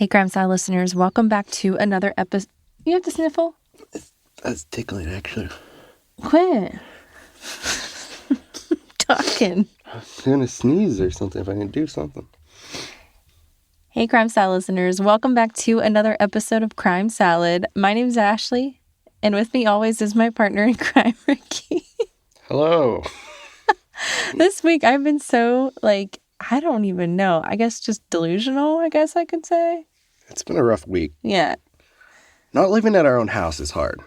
Hey, Crime Style listeners, welcome back to another episode. You have to sniffle? That's tickling, actually. Quit. Talking. I'm gonna sneeze or something if I can do something. Hey, Crime Style listeners, welcome back to another episode of Crime Salad. My name's Ashley, and with me always is my partner in crime, Ricky. Hello. This week I've been so, I don't even know. I guess just delusional, I guess I could say. It's been a rough week. Yeah. Not living at our own house is hard.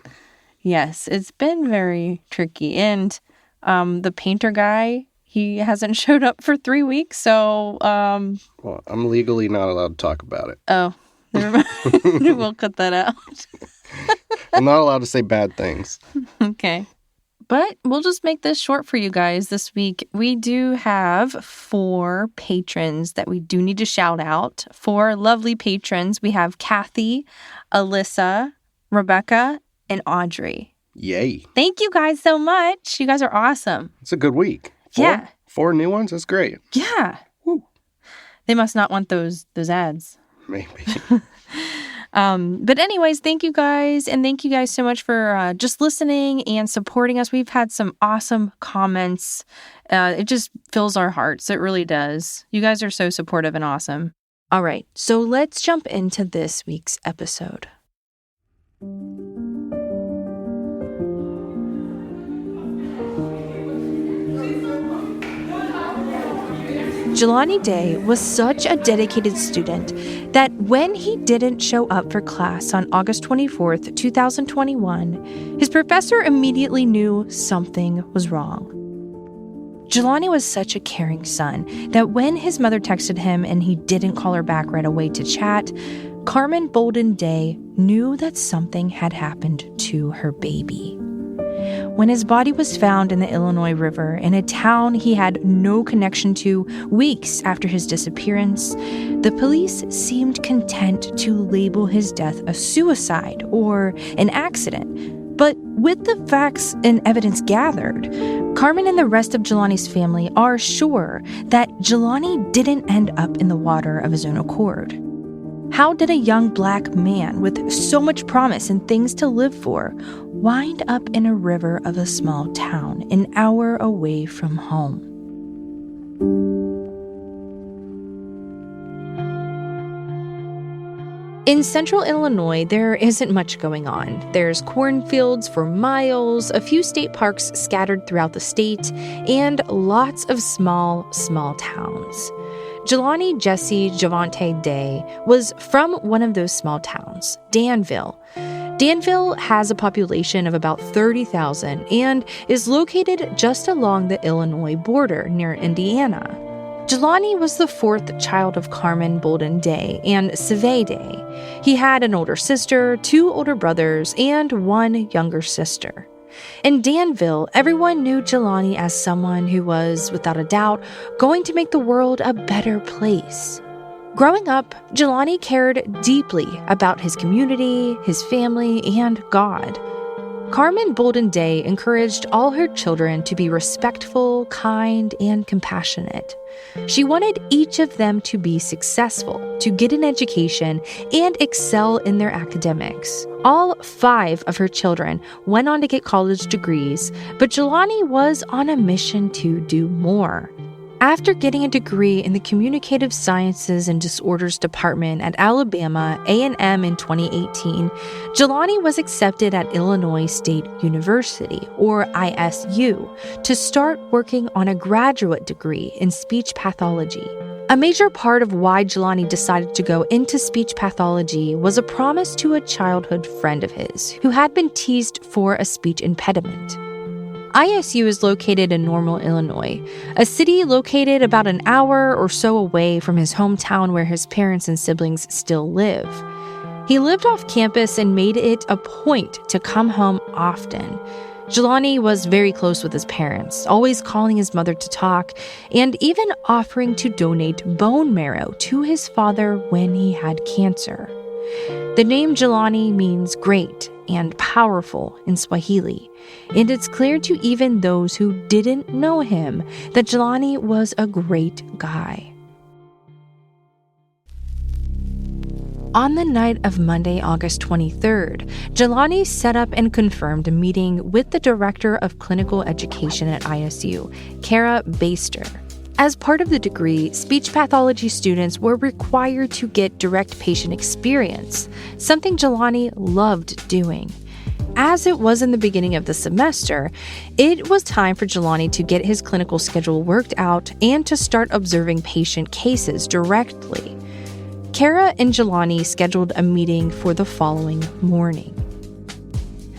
Yes, it's been very tricky. And the painter guy, he hasn't showed up for 3 weeks, so... Well, I'm legally not allowed to talk about it. Oh, never mind. We'll cut that out. I'm not allowed to say bad things. Okay. But we'll just make this short for you guys this week. We do have 4 patrons that we do need to shout out. 4 lovely patrons. We have Kathy, Alyssa, Rebecca, and Audrey. Yay. Thank you guys so much. You guys are awesome. It's a good week. 4? Yeah. 4 new ones? That's great. Yeah. Woo. They must not want those ads. Maybe. But anyways, thank you guys. And thank you guys so much for just listening and supporting us. We've had some awesome comments. It just fills our hearts. It really does. You guys are so supportive and awesome. All right. So let's jump into this week's episode. Jelani Day was such a dedicated student that when he didn't show up for class on August 24th, 2021, his professor immediately knew something was wrong. Jelani was such a caring son that when his mother texted him and he didn't call her back right away to chat, Carmen Bolden Day knew that something had happened to her baby. When his body was found in the Illinois River in a town he had no connection to weeks after his disappearance, the police seemed content to label his death a suicide or an accident. But with the facts and evidence gathered, Carmen and the rest of Jelani's family are sure that Jelani didn't end up in the water of his own accord. How did a young Black man with so much promise and things to live for wind up in a river of a small town an hour away from home? In central Illinois, there isn't much going on. There's cornfields for miles, a few state parks scattered throughout the state, and lots of small towns. Jelani Jesse Javante Day was from one of those small towns, Danville. Danville has a population of about 30,000 and is located just along the Illinois border near Indiana. Jelani was the 4th child of Carmen Bolden Day and Seve Day. He had an older sister, 2 older brothers, and 1 younger sister. In Danville, everyone knew Jelani as someone who was, without a doubt, going to make the world a better place. Growing up, Jelani cared deeply about his community, his family, and God. Carmen Bolden Day encouraged all her children to be respectful, kind, and compassionate. She wanted each of them to be successful, to get an education, and excel in their academics. All 5 of her children went on to get college degrees, but Jelani was on a mission to do more. After getting a degree in the Communicative Sciences and Disorders Department at Alabama A&M in 2018, Jelani was accepted at Illinois State University, or ISU, to start working on a graduate degree in speech pathology. A major part of why Jelani decided to go into speech pathology was a promise to a childhood friend of his who had been teased for a speech impediment. ISU is located in Normal, Illinois, a city located about an hour or so away from his hometown where his parents and siblings still live. He lived off campus and made it a point to come home often. Jelani was very close with his parents, always calling his mother to talk, and even offering to donate bone marrow to his father when he had cancer. The name Jelani means great and powerful in Swahili, and it's clear to even those who didn't know him that Jelani was a great guy. On the night of Monday, August 23rd, Jelani set up and confirmed a meeting with the Director of Clinical Education at ISU, Kara Baster. As part of the degree, speech pathology students were required to get direct patient experience, something Jelani loved doing. As it was in the beginning of the semester, it was time for Jelani to get his clinical schedule worked out and to start observing patient cases directly. Kara and Jelani scheduled a meeting for the following morning.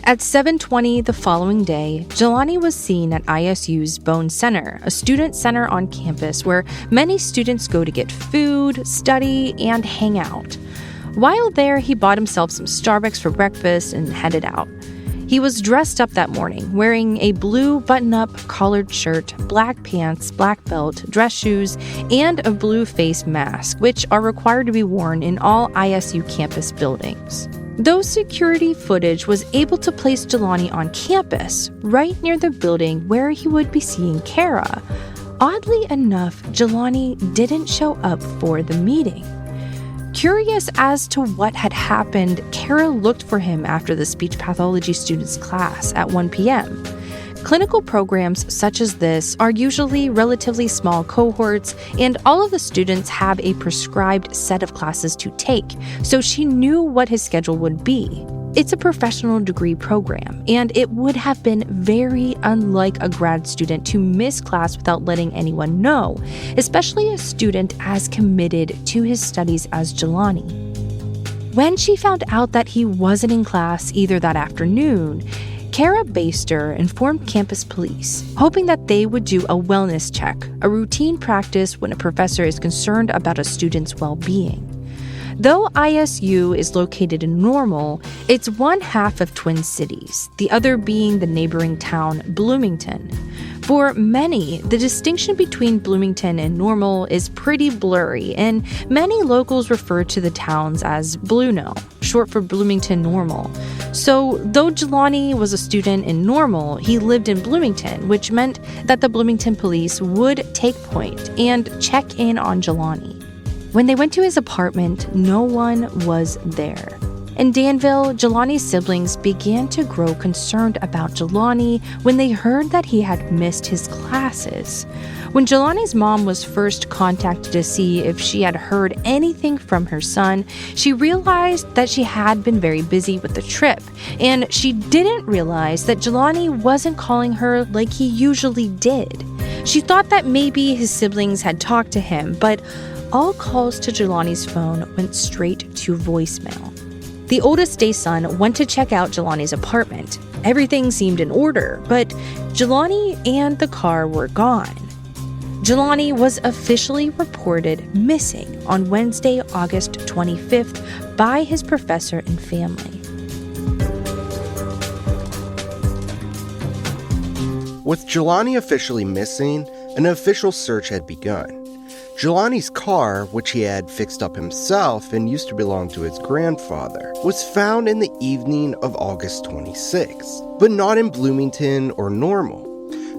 At 7:20 the following day, Jelani was seen at ISU's Bone Center, a student center on campus where many students go to get food, study, and hang out. While there, he bought himself some Starbucks for breakfast and headed out. He was dressed up that morning, wearing a blue button-up collared shirt, black pants, black belt, dress shoes, and a blue face mask, which are required to be worn in all ISU campus buildings. Though security footage was able to place Jelani on campus, right near the building where he would be seeing Kara, oddly enough, Jelani didn't show up for the meeting. Curious as to what had happened, Kara looked for him after the speech pathology students' class at 1 p.m. Clinical programs such as this are usually relatively small cohorts, and all of the students have a prescribed set of classes to take, so she knew what his schedule would be. It's a professional degree program, and it would have been very unlike a grad student to miss class without letting anyone know, especially a student as committed to his studies as Jelani. When she found out that he wasn't in class either that afternoon, Kara Baster informed campus police, hoping that they would do a wellness check, a routine practice when a professor is concerned about a student's well-being. Though ISU is located in Normal, it's one half of Twin Cities, the other being the neighboring town, Bloomington. For many, the distinction between Bloomington and Normal is pretty blurry, and many locals refer to the towns as Blueno, short for Bloomington Normal. So, though Jelani was a student in Normal, he lived in Bloomington, which meant that the Bloomington police would take point and check in on Jelani. When they went to his apartment, no one was there. In Danville, Jelani's siblings began to grow concerned about Jelani when they heard that he had missed his classes. When Jelani's mom was first contacted to see if she had heard anything from her son, she realized that she had been very busy with the trip, and she didn't realize that Jelani wasn't calling her like he usually did. She thought that maybe his siblings had talked to him, but all calls to Jelani's phone went straight to voicemail. The oldest day son went to check out Jelani's apartment. Everything seemed in order, but Jelani and the car were gone. Jelani was officially reported missing on Wednesday, August 25th by his professor and family. With Jelani officially missing, an official search had begun. Jelani's car, which he had fixed up himself and used to belong to his grandfather, was found in the evening of August 26th, but not in Bloomington or Normal.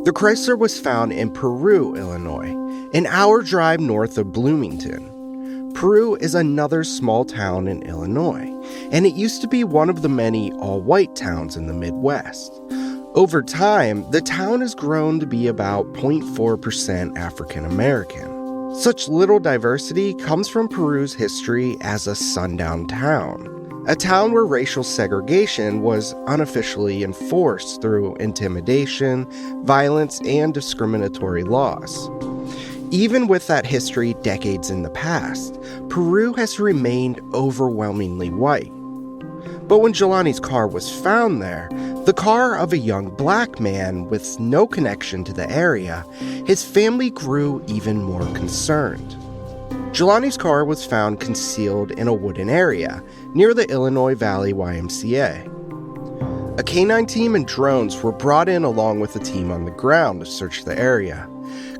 The Chrysler was found in Peru, Illinois, an hour drive north of Bloomington. Peru is another small town in Illinois, and it used to be one of the many all-white towns in the Midwest. Over time, the town has grown to be about 0.4% African American. Such little diversity comes from Peru's history as a sundown town, a town where racial segregation was unofficially enforced through intimidation, violence, and discriminatory laws. Even with that history decades in the past, Peru has remained overwhelmingly white. But when Jelani's car was found there, the car of a young black man with no connection to the area, his family grew even more concerned. Jelani's car was found concealed in a wooden area near the Illinois Valley YMCA. A K-9 team and drones were brought in along with a team on the ground to search the area.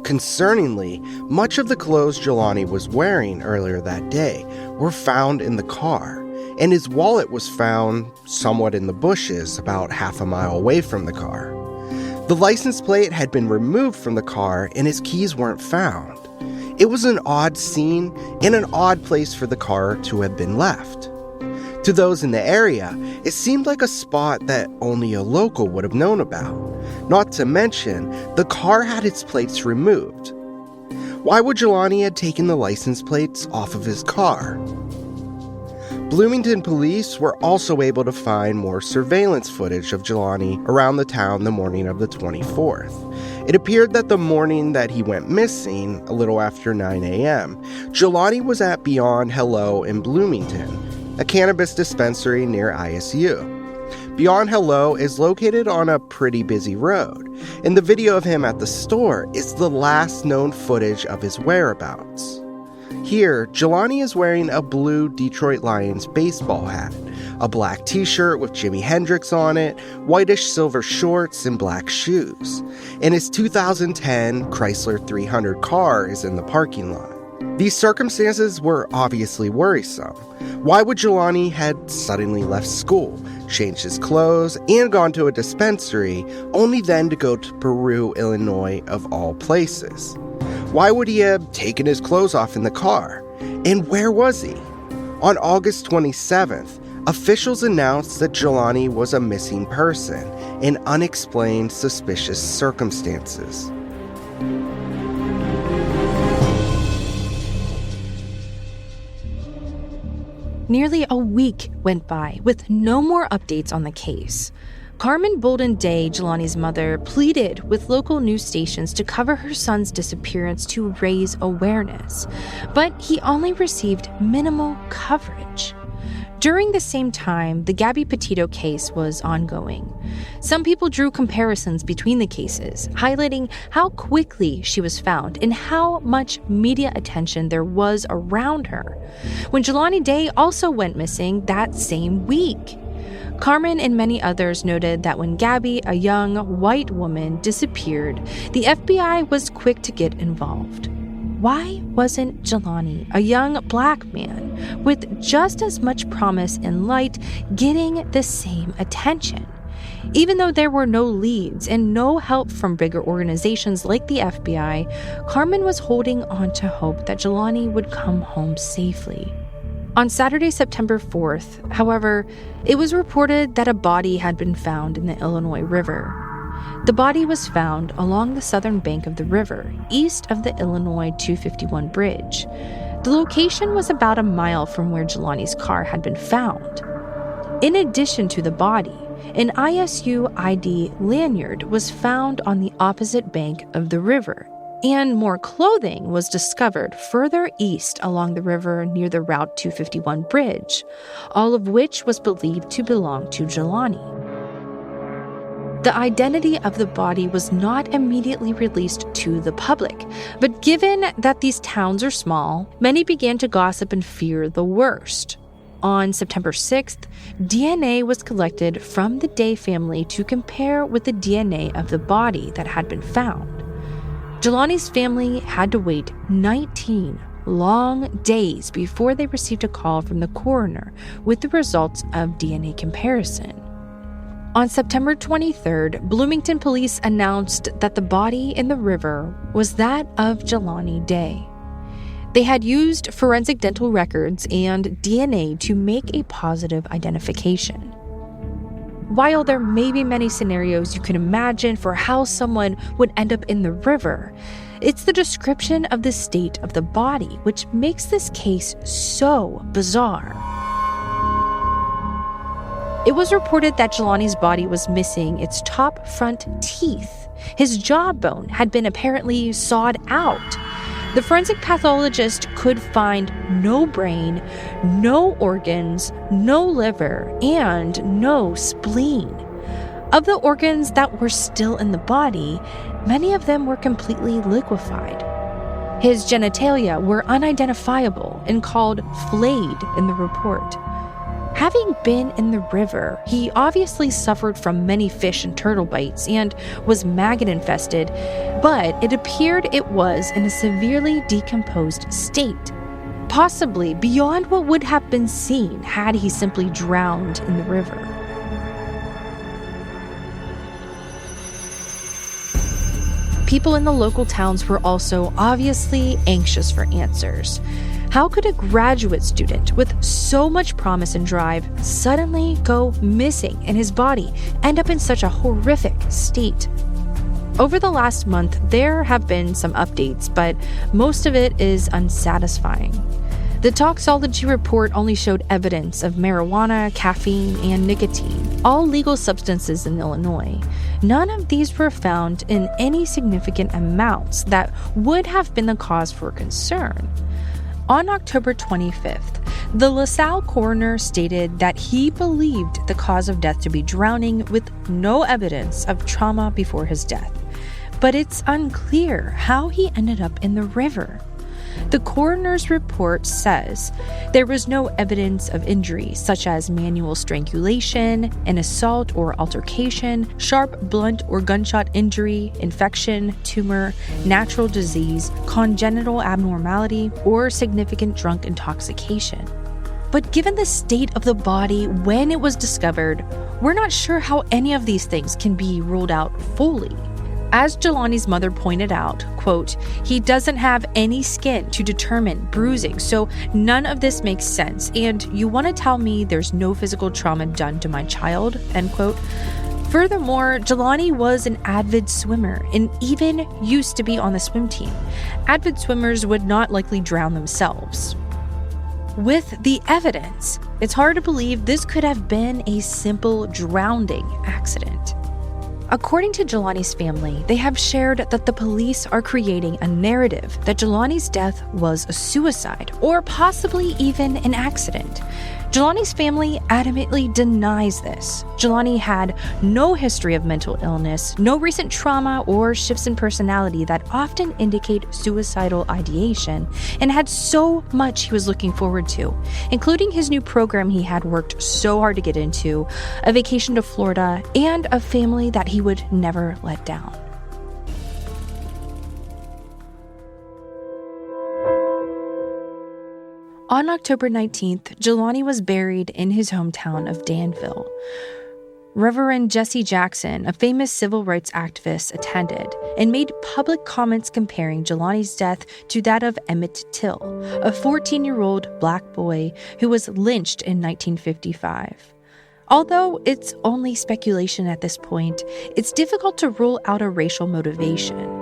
Concerningly, much of the clothes Jelani was wearing earlier that day were found in the car, and his wallet was found somewhat in the bushes about half a mile away from the car. The license plate had been removed from the car and his keys weren't found. It was an odd scene and an odd place for the car to have been left. To those in the area, it seemed like a spot that only a local would have known about. Not to mention, the car had its plates removed. Why would Jelani have taken the license plates off of his car? Bloomington police were also able to find more surveillance footage of Jelani around the town the morning of the 24th. It appeared that the morning that he went missing, a little after 9 a.m., Jelani was at Beyond Hello in Bloomington, a cannabis dispensary near ISU. Beyond Hello is located on a pretty busy road, and the video of him at the store is the last known footage of his whereabouts. Here, Jelani is wearing a blue Detroit Lions baseball hat, a black t-shirt with Jimi Hendrix on it, whitish silver shorts, and black shoes. And his 2010 Chrysler 300 car is in the parking lot. These circumstances were obviously worrisome. Why would Jelani had suddenly left school, changed his clothes, and gone to a dispensary, only then to go to Peru, Illinois, of all places? Why would he have taken his clothes off in the car? And where was he? On August 27th, officials announced that Jelani was a missing person in unexplained suspicious circumstances. Nearly a week went by with no more updates on the case. Carmen Bolden Day, Jelani's mother, pleaded with local news stations to cover her son's disappearance to raise awareness, but he only received minimal coverage. During the same time, the Gabby Petito case was ongoing. Some people drew comparisons between the cases, highlighting how quickly she was found and how much media attention there was around her, when Jelani Day also went missing that same week. Carmen and many others noted that when Gabby, a young white woman, disappeared, the FBI was quick to get involved. Why wasn't Jelani, a young black man with just as much promise and light, getting the same attention? Even though there were no leads and no help from bigger organizations like the FBI, Carmen was holding on to hope that Jelani would come home safely. On Saturday, September 4th, however, it was reported that a body had been found in the Illinois River. The body was found along the southern bank of the river, east of the Illinois 251 bridge. The location was about a mile from where Jelani's car had been found. In addition to the body, an ISU ID lanyard was found on the opposite bank of the river, and more clothing was discovered further east along the river near the Route 251 bridge, all of which was believed to belong to Jelani. The identity of the body was not immediately released to the public, but given that these towns are small, many began to gossip and fear the worst. On September 6th, DNA was collected from the Day family to compare with the DNA of the body that had been found. Jelani's family had to wait 19 long days before they received a call from the coroner with the results of DNA comparison. On September 23rd, Bloomington police announced that the body in the river was that of Jelani Day. They had used forensic dental records and DNA to make a positive identification. While there may be many scenarios you can imagine for how someone would end up in the river, it's the description of the state of the body which makes this case so bizarre. It was reported that Jelani's body was missing its top front teeth. His jawbone had been apparently sawed out. The forensic pathologist could find no brain, no organs, no liver, and no spleen. Of the organs that were still in the body, many of them were completely liquefied. His genitalia were unidentifiable and called flayed in the report. Having been in the river, he obviously suffered from many fish and turtle bites and was maggot infested, but it appeared it was in a severely decomposed state, possibly beyond what would have been seen had he simply drowned in the river. People in the local towns were also obviously anxious for answers. How could a graduate student with so much promise and drive suddenly go missing and his body end up in such a horrific state? Over the last month, there have been some updates, but most of it is unsatisfying. The toxicology report only showed evidence of marijuana, caffeine, and nicotine, all legal substances in Illinois. None of these were found in any significant amounts that would have been the cause for concern. On October 25th, the LaSalle coroner stated that he believed the cause of death to be drowning with no evidence of trauma before his death. But it's unclear how he ended up in the river. The coroner's report says there was no evidence of injury, such as manual strangulation, an assault or altercation, sharp, blunt, or gunshot injury, infection, tumor, natural disease, congenital abnormality, or significant drunk intoxication. But given the state of the body when it was discovered, we're not sure how any of these things can be ruled out fully. As Jelani's mother pointed out, quote, "He doesn't have any skin to determine bruising, so none of this makes sense. And you want to tell me there's no physical trauma done to my child?" End quote. Furthermore, Jelani was an avid swimmer and even used to be on the swim team. Avid swimmers would not likely drown themselves. With the evidence, it's hard to believe this could have been a simple drowning accident. According to Jelani's family, they have shared that the police are creating a narrative that Jelani's death was a suicide or possibly even an accident. Jelani's family adamantly denies this. Jelani had no history of mental illness, no recent trauma or shifts in personality that often indicate suicidal ideation, and had so much he was looking forward to, including his new program he had worked so hard to get into, a vacation to Florida, and a family that he would never let down. On October 19th, Jelani was buried in his hometown of Danville. Reverend Jesse Jackson, a famous civil rights activist, attended and made public comments comparing Jelani's death to that of Emmett Till, a 14-year-old black boy who was lynched in 1955. Although it's only speculation at this point, it's difficult to rule out a racial motivation.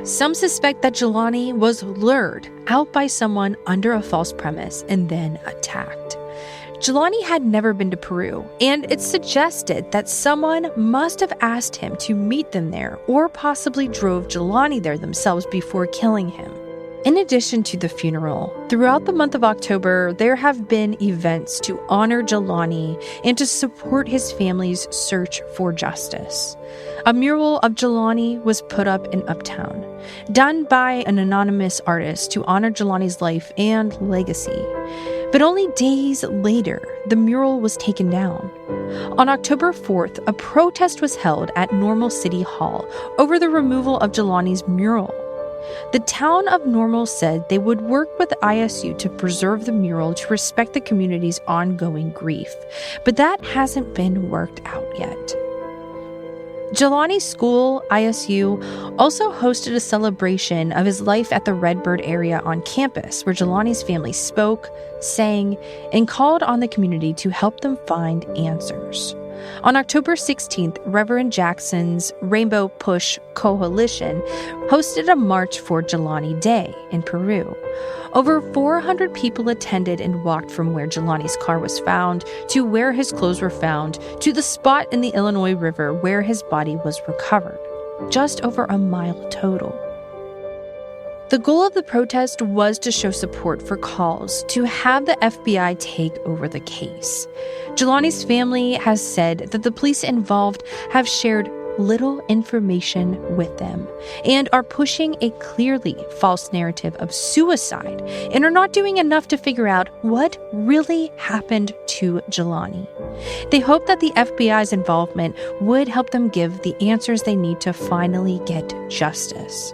Some suspect that Jelani was lured out by someone under a false premise and then attacked. Jelani had never been to Peru, and it's suggested that someone must have asked him to meet them there or possibly drove Jelani there themselves before killing him. In addition to the funeral, throughout the month of October, there have been events to honor Jelani and to support his family's search for justice. A mural of Jelani was put up in Uptown, done by an anonymous artist to honor Jelani's life and legacy. But only days later, the mural was taken down. On October 4th, a protest was held at Normal City Hall over the removal of Jelani's mural. The town of Normal said they would work with ISU to preserve the mural to respect the community's ongoing grief, but that hasn't been worked out yet. Jelani's school, ISU, also hosted a celebration of his life at the Redbird area on campus, where Jelani's family spoke, sang, and called on the community to help them find answers. On October 16th, Reverend Jackson's Rainbow Push Coalition hosted a march for Jelani Day in Peru. Over 400 people attended and walked from where Jelani's car was found to where his clothes were found to the spot in the Illinois River where his body was recovered. Just over a mile total. The goal of the protest was to show support for calls to have the FBI take over the case. Jelani's family has said that the police involved have shared little information with them and are pushing a clearly false narrative of suicide and are not doing enough to figure out what really happened to Jelani. They hope that the FBI's involvement would help them give the answers they need to finally get justice.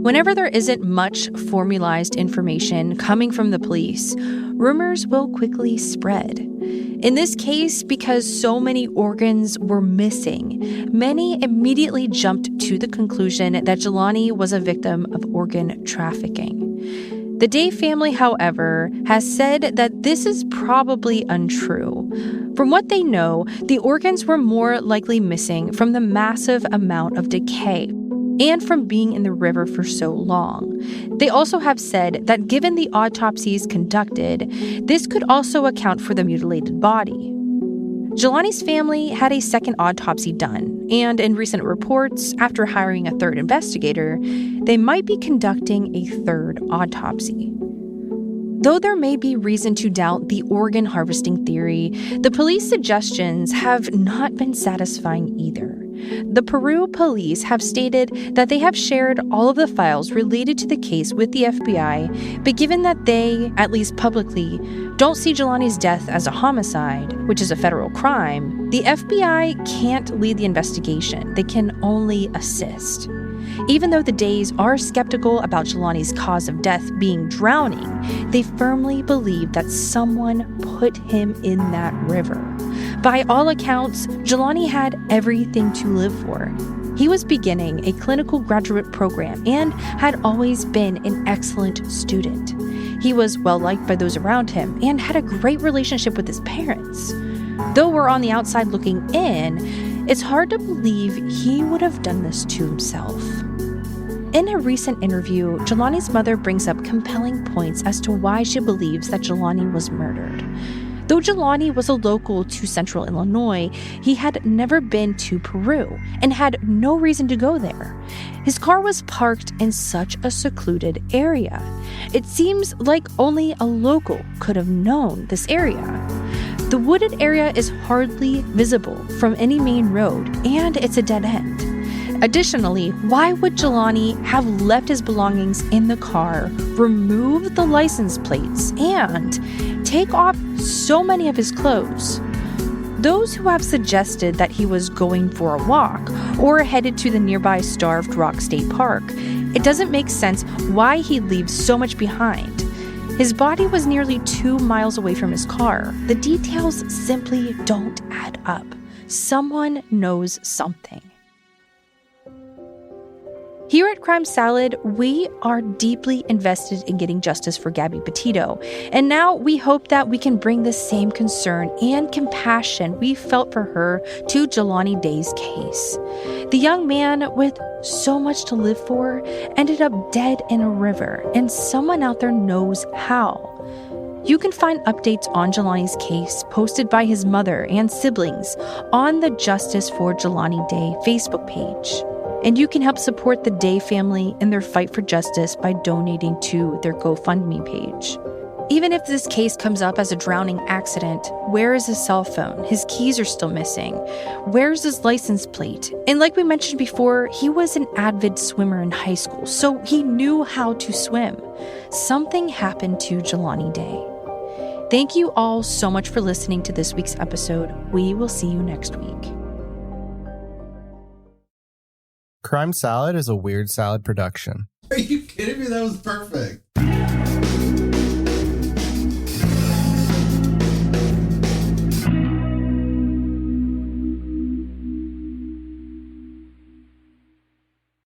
Whenever there isn't much formalized information coming from the police, rumors will quickly spread. In this case, because so many organs were missing, many immediately jumped to the conclusion that Jelani was a victim of organ trafficking. The Day family, however, has said that this is probably untrue. From what they know, the organs were more likely missing from the massive amount of decay and from being in the river for so long. They also have said that given the autopsies conducted, this could also account for the mutilated body. Jelani's family had a second autopsy done, and in recent reports, after hiring a third investigator, they might be conducting a third autopsy. Though there may be reason to doubt the organ harvesting theory, the police suggestions have not been satisfying either. The Peru police have stated that they have shared all of the files related to the case with the FBI, but given that they, at least publicly, don't see Jelani's death as a homicide, which is a federal crime, the FBI can't lead the investigation. They can only assist. Even though the Days are skeptical about Jelani's cause of death being drowning, they firmly believe that someone put him in that river. By all accounts, Jelani had everything to live for. He was beginning a clinical graduate program and had always been an excellent student. He was well-liked by those around him and had a great relationship with his parents. Though we're on the outside looking in, it's hard to believe he would have done this to himself. In a recent interview, Jelani's mother brings up compelling points as to why she believes that Jelani was murdered. Though Jelani was a local to central Illinois, he had never been to Peru and had no reason to go there. His car was parked in such a secluded area. It seems like only a local could have known this area. The wooded area is hardly visible from any main road, and it's a dead end. Additionally, why would Jelani have left his belongings in the car, remove the license plates, and take off so many of his clothes? Those who have suggested that he was going for a walk or headed to the nearby Starved Rock State Park, it doesn't make sense why he'd leave so much behind. His body was nearly 2 miles away from his car. The details simply don't add up. Someone knows something. Here at Crime Salad, we are deeply invested in getting justice for Gabby Petito, and now we hope that we can bring the same concern and compassion we felt for her to Jelani Day's case. The young man with so much to live for ended up dead in a river, and someone out there knows how. You can find updates on Jelani's case posted by his mother and siblings on the Justice for Jelani Day Facebook page. And you can help support the Day family in their fight for justice by donating to their GoFundMe page. Even if this case comes up as a drowning accident, where is his cell phone? His keys are still missing. Where's his license plate? And like we mentioned before, he was an avid swimmer in high school, so he knew how to swim. Something happened to Jelani Day. Thank you all so much for listening to this week's episode. We will see you next week. Crime Salad is a Weird Salad production. Are you kidding me? That was perfect.